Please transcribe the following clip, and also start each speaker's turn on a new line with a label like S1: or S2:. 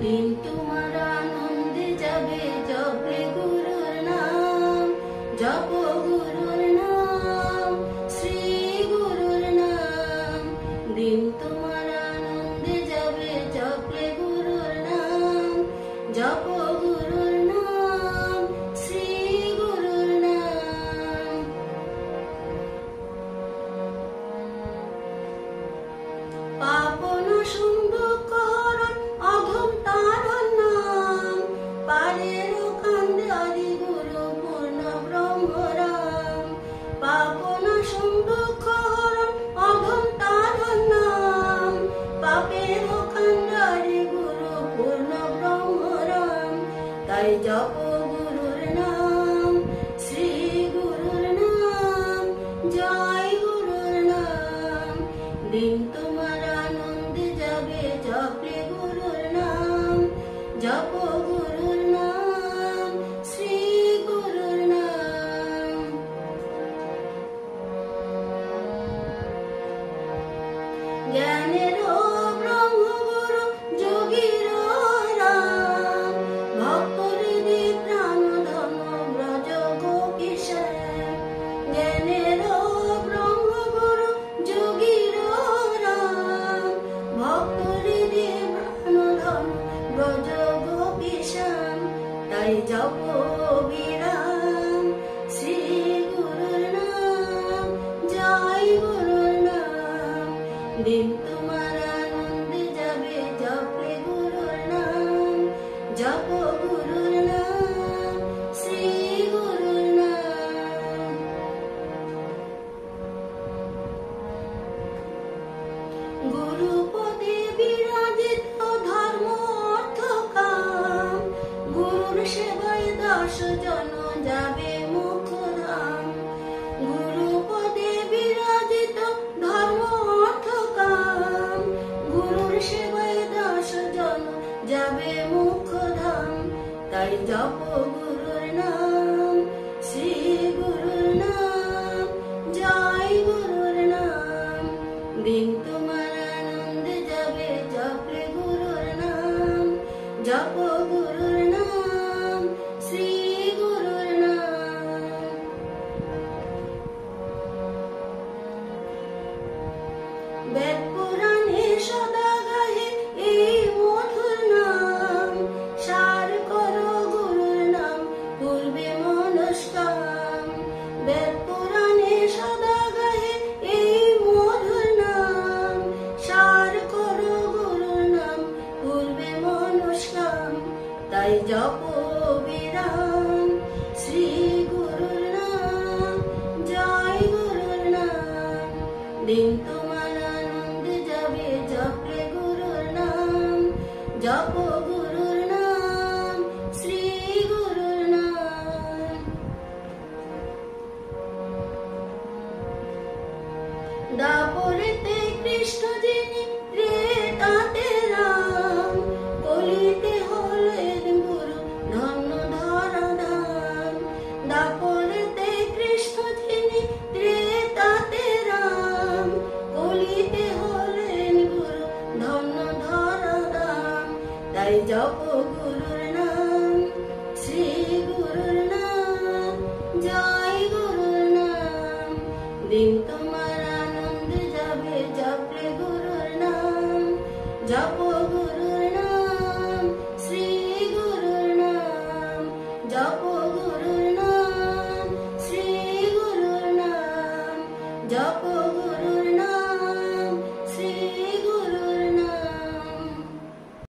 S1: दिन तुम्हारा आनंदे जाबे जपे गुरुर नाम जपो गुरुर नाम श्री गुरुर नाम दिन तुम्हारा आनंदे जाबे जपे गुरुर नाम जपो गुरुर नाम श्री गुरुर नाम पापन सुंदुक हरण अधम तारण नाम पारेर कांदे आदि गुरु पूर्ण ब्रह्म राम पापन सुंदुक हरण अधम तारण नाम पापेर कांदे आदि गुरु पूर्ण ब्रह्म राम ताई जपो गुरुर नाम श्री गुरुर नाम जय गुरुर नाम दिन तुम्हारा आनंदे जाबे जपे गुरुर नाम जपो गुरुर नाम श्री गुरुर नाम ज्ञानेर ब्रह्म गुरु जोगीर राम भक्त हृदय प्राण धन ब्रज गोपीश ज्ञानेर ब्रह्म गुरु जोगीर राम भक्त हृदय प्राण धन ब्रज गोपीशाम ताई जपो विराम श्री गुरुर नाम जय गुरुर नाम दिन तुम्हारा आनंदे जाबे जपे गुरुर नाम जपो गुरुर नाम श्री गुरुर नाम गुरुपदे विराजित धर्म अर्थ काम गुरुर सेवाय दास जन जाबे मुख धाम गुरुपदे विराजित धर्म अर्थ काम गुरुर सेवाय दास जन जाबे मुख धाम ताई जपो गुरुर नाम श्री गुरुर नाम जय गुरुर नाम दिन तुम्हारा आनंदे जाबे जपे गुरुर नाम जपो गुरुर नाम श्री गुरुर नाम वेद पुराणे सदा गाहे এই মধুর নাম সার করো গুরুর নাম পূর্বে মনস্কাম বেদ পুরাণে সদা গাহে এই মধুর নাম সার করো গুরুর নাম পূর্বে মনস্কাম তাই জপো বিরাম শ্রী গুরুর নাম জয় গুরুর নাম দিন তোমার আনন্দে যাবে জপলে গুরুর নাম জপো গুরুর নাম শ্রী গুরুর নাম দাপরেতে কৃষ্ণ যিনি ত্রেতাতে রাম কলিতে হলেন গুরু ধন্য ধরা ধাম দাপরেতে কৃষ্ণ যিনি ত্রেতাতে রাম কলিতে হলেন গুরু ধন্য ধরা ধাম তাই জপো গুরুর নাম শ্রী গুরুর নাম জয় গুরুর নাম দিন তোমার আনন্দে যাবে জপলে গুরুর নাম জপো গুরুর নাম শ্রী গুরুর নাম জপো